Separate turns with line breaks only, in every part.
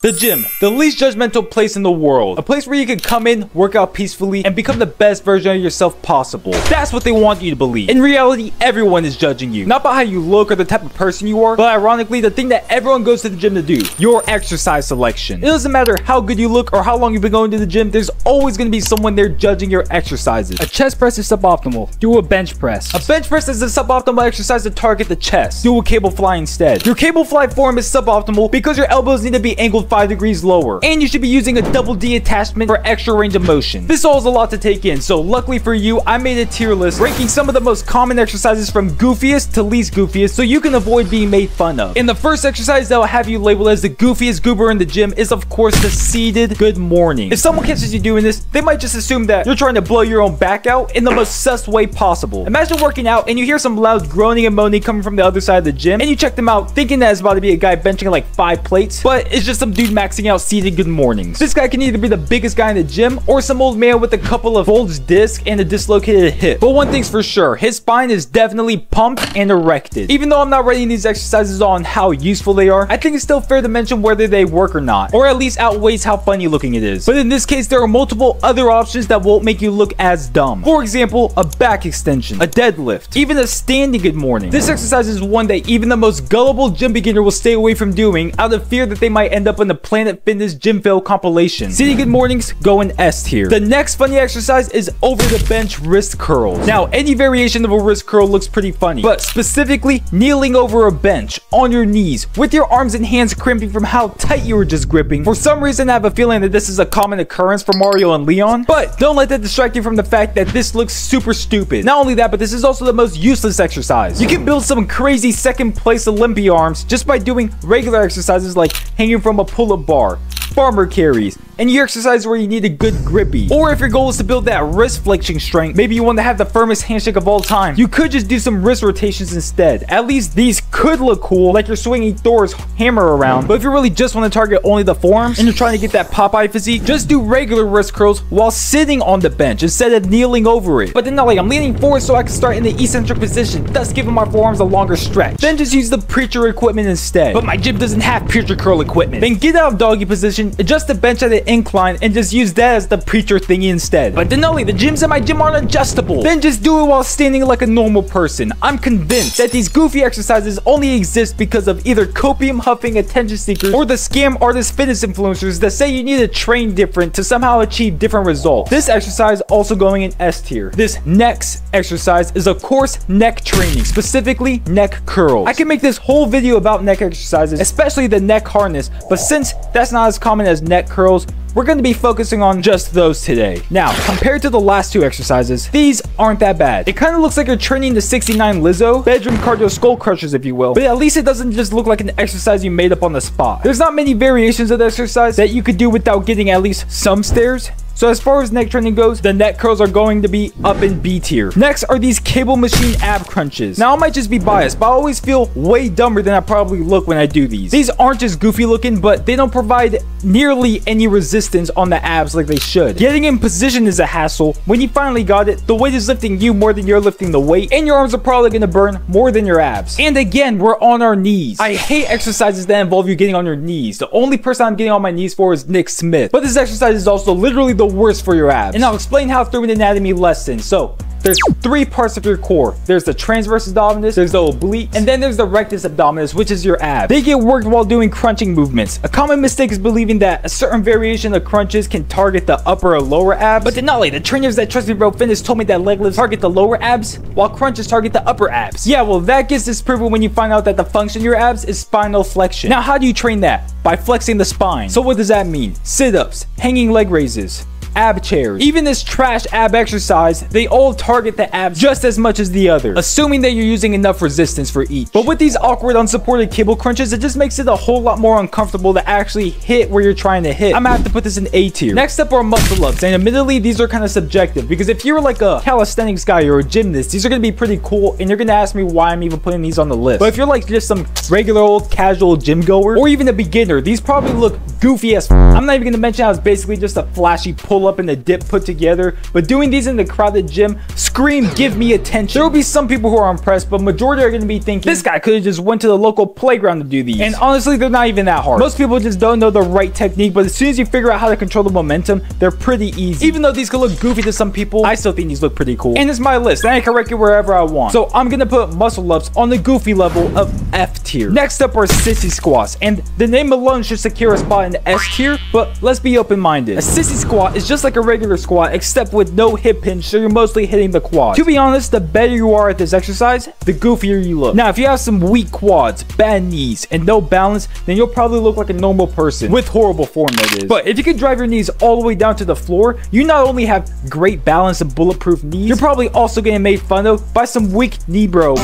The gym, the least judgmental place in the world. A place where you can come in, work out peacefully, and become the best version of yourself possible. That's what they want you to believe. In reality, everyone is judging you. Not by how you look or the type of person you are, but ironically, the thing that everyone goes to the gym to do. Your exercise selection. It doesn't matter how good you look or how long you've been going to the gym, there's always going to be someone there judging your exercises.
A chest press is suboptimal. Do a bench press.
A bench press is a suboptimal exercise to target the chest. Do a cable fly instead. Your cable fly form is suboptimal because your elbows need to be angled 5 degrees lower. And you should be using a double D attachment for extra range of motion. This all is a lot to take in, so luckily for you, I made a tier list ranking some of the most common exercises from goofiest to least goofiest so you can avoid being made fun of. And the first exercise that will have you labeled as the goofiest goober in the gym is of course the seated good morning. If someone catches you doing this, they might just assume that you're trying to blow your own back out in the most sus way possible. Imagine working out and you hear some loud groaning and moaning coming from the other side of the gym, and you check them out thinking that it's about to be a guy benching like 5 plates, but it's just some dude maxing out seated good mornings. This guy can either be the biggest guy in the gym or some old man with a couple of bulged discs and a dislocated hip. But one thing's for sure, his spine is definitely pumped and erected. Even though I'm not rating these exercises on how useful they are, I think it's still fair to mention whether they work or not, or at least outweighs how funny looking it is. But in this case, there are multiple other options that won't make you look as dumb. For example, a back extension, a deadlift, even a standing good morning. This exercise is one that even the most gullible gym beginner will stay away from doing out of fear that they might end up in the Planet Fitness gym fail compilation. Seated good mornings go in S tier. The next funny exercise is over the bench wrist curls. Now, any variation of a wrist curl looks pretty funny, but specifically kneeling over a bench on your knees with your arms and hands crimping from how tight you were just gripping. For some reason, I have a feeling that this is a common occurrence for Mario and Leon, but don't let that distract you from the fact that this looks super stupid. Not only that, but this is also the most useless exercise. You can build some crazy second place Olympia arms just by doing regular exercises like hanging from a pull-up bar, farmer carries, and you exercise where you need a good grippy. Or if your goal is to build that wrist flexing strength, maybe you want to have the firmest handshake of all time, you could just do some wrist rotations instead. At least these could look cool, like you're swinging Thor's hammer around. But if you really just want to target only the forearms and you're trying to get that Popeye physique, just do regular wrist curls while sitting on the bench instead of kneeling over it. But then not like I'm leaning forward so I can start in the eccentric position, thus giving my forearms a longer stretch. Then just use the preacher equipment instead. But my gym doesn't have preacher curl equipment. Then get out of doggy position, adjust the bench at an incline, and just use that as the preacher thingy instead. But Denali, the gyms in my gym aren't adjustable. Then just do it while standing like a normal person. I'm convinced that these goofy exercises only exist because of either copium huffing attention seekers or the scam artist fitness influencers that say you need to train different to somehow achieve different results. This exercise also going in S tier. This next exercise is of course neck training, specifically neck curls. I can make this whole video about neck exercises, especially the neck harness, but since that's not as common as neck curls, we're going to be focusing on just those today. Now, compared to the last two exercises, these aren't that bad. It kind of looks like you're training the 69 Lizzo, bedroom cardio skull crushers if you will, but at least it doesn't just look like an exercise you made up on the spot. There's not many variations of the exercise that you could do without getting at least some stairs. So as far as neck training goes, the neck curls are going to be up in B tier. Next are these cable machine ab crunches. Now I might just be biased, but I always feel way dumber than I probably look when I do these. These aren't just goofy looking, but they don't provide nearly any resistance on the abs like they should. Getting in position is a hassle. When you finally got it, the weight is lifting you more than you're lifting the weight, and your arms are probably going to burn more than your abs. And again, we're on our knees. I hate exercises that involve you getting on your knees. The only person I'm getting on my knees for is Nick Smith. But this exercise is also literally the worst for your abs, and I'll explain how through an anatomy lesson. So there's 3 parts of your core. There's the transverse abdominis, there's the oblique, and then there's the rectus abdominis, which is your abs. They get worked while doing crunching movements. A common mistake is believing that a certain variation of crunches can target the upper or lower abs, but Denali, the trainers that trust me bro fitness told me that leg lifts target the lower abs while crunches target the upper abs. Yeah, well that gets disproven when you find out that the function of your abs is spinal flexion. Now how do you train that? By flexing the spine. So what does that mean? Sit-ups, hanging leg raises, ab chairs. Even this trash ab exercise, they all target the abs just as much as the other, assuming that you're using enough resistance for each. But with these awkward unsupported cable crunches, it just makes it a whole lot more uncomfortable to actually hit where you're trying to hit. I'm gonna have to put this in A tier. Next up are muscle ups, and admittedly these are kind of subjective because if you're like a calisthenics guy or a gymnast, these are gonna be pretty cool and you're gonna ask me why I'm even putting these on the list. But if you're like just some regular old casual gym goer or even a beginner, these probably look goofy as I'm not even gonna mention how it's basically just a flashy pull pull up and the dip put together, but doing these in the crowded gym, scream give me attention. There will be some people who are impressed, but majority are going to be thinking this guy could have just went to the local playground to do these. And honestly, they're not even that hard. Most people just don't know the right technique, but as soon as you figure out how to control the momentum, they're pretty easy. Even though these could look goofy to some people, I still think these look pretty cool. And it's my list, and I can rank it wherever I want. So I'm gonna put Muscleups on the goofy level of F tier. Next up are sissy squats, and the name alone should secure a spot in the S tier, but let's be open-minded. A sissy squat is just like a regular squat, except with no hip hinge, so you're mostly hitting the quads. To be honest, the better you are at this exercise, the goofier you look. Now, if you have some weak quads, bad knees, and no balance, then you'll probably look like a normal person, with horrible form that is. But if you can drive your knees all the way down to the floor, you not only have great balance and bulletproof knees, you're probably also getting made fun of by some weak knee bro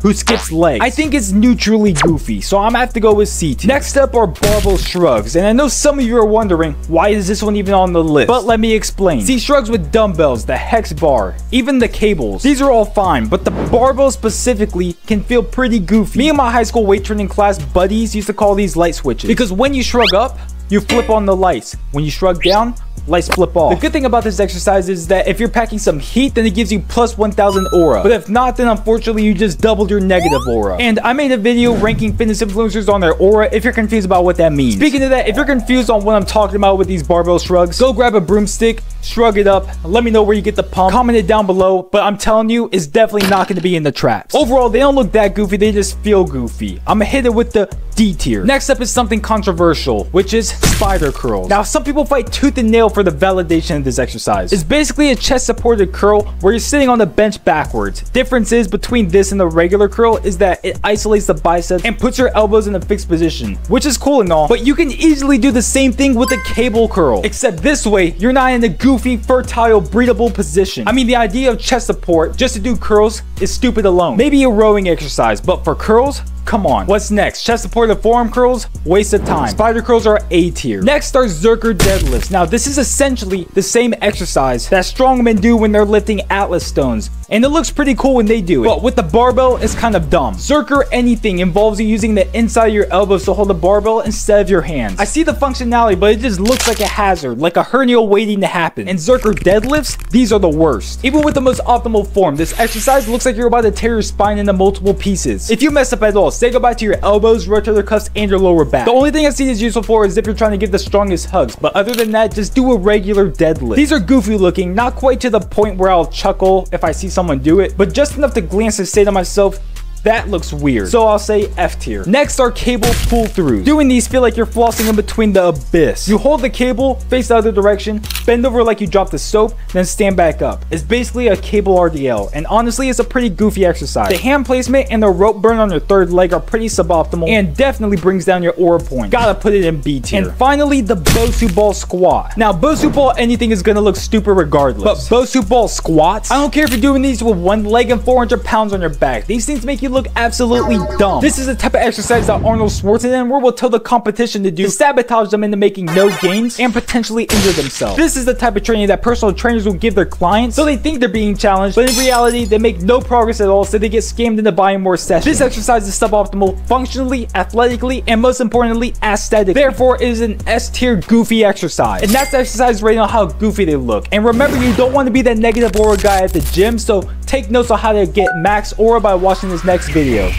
who skips legs. I think it's neutrally goofy, so I'm gonna have to go with C tier. Next up are barbell shrugs, and I know some of you are wondering, why is this one even on the list? But let me explain. See, shrugs with dumbbells, the hex bar, even the cables, these are all fine, but the barbell specifically can feel pretty goofy. Me and my high school weight training class buddies used to call these light switches, because when you shrug up, you flip on the lights. When you shrug down, lights flip off. The good thing about this exercise is that if you're packing some heat, then it gives you plus 1000 aura. But if not, then unfortunately you just doubled your negative aura. And I made a video ranking fitness influencers on their aura if you're confused about what that means. Speaking of that, if you're confused on what I'm talking about with these barbell shrugs, go grab a broomstick, shrug it up, let me know where you get the pump, comment it down below, but I'm telling you, it's definitely not going to be in the traps. Overall, they don't look that goofy, they just feel goofy. I'm gonna hit it with the D tier. Next up is something controversial, which is spider curls. Now, some people fight tooth and nail for the validation of this exercise. It's basically a chest supported curl where you're sitting on the bench backwards. Difference is between this and the regular curl is that it isolates the biceps and puts your elbows in a fixed position, which is cool and all, but you can easily do the same thing with a cable curl, except this way you're not in a goofy, fertile, breathable position. I mean, the idea of chest support just to do curls is stupid alone. Maybe a rowing exercise, but for curls, come on. What's next? Chest supported forearm curls? Waste of time. Spider curls are A tier. Next are Zerker deadlifts. Now, this is essentially the same exercise that strongmen do when they're lifting Atlas stones, and it looks pretty cool when they do it. But with the barbell, it's kind of dumb. Zerker anything involves you using the inside of your elbows to hold the barbell instead of your hands. I see the functionality, but it just looks like a hazard, like a hernia waiting to happen. And Zerker deadlifts, these are the worst. Even with the most optimal form, this exercise looks like you're about to tear your spine into multiple pieces. If you mess up at all, say goodbye to your elbows, rotator cuffs, and your lower back. The only thing I see is useful for is if you're trying to give the strongest hugs, but other than that, just do a regular deadlift. These are goofy looking, not quite to the point where I'll chuckle if I see someone do it, but just enough to glance and say to myself, that looks weird. So I'll say F tier. Next are cable pull-throughs. Doing these feel like you're flossing in between the abyss. You hold the cable, face the other direction, bend over like you dropped the soap, then stand back up. It's basically a cable RDL, and honestly, it's a pretty goofy exercise. The hand placement and the rope burn on your third leg are pretty suboptimal and definitely brings down your aura point. Gotta put it in B tier. And finally, the Boso ball squat. Now, Boso ball anything is gonna look stupid regardless, but Boso ball squats, I don't care if you're doing these with one leg and 400 pounds on your back. These things make you look absolutely dumb. This is the type of exercise that Arnold Schwarzenegger will tell the competition to do to sabotage them into making no gains and potentially injure themselves. This is the type of training that personal trainers will give their clients so they think they're being challenged, but in reality they make no progress at all, so they get scammed into buying more sessions. This exercise is suboptimal functionally, athletically, and most importantly aesthetically. Therefore, it is an S tier goofy exercise, and that's the exercise rating on how goofy they look. And remember, you don't want to be that negative aura guy at the gym, so take notes on how to get max aura by watching this next video.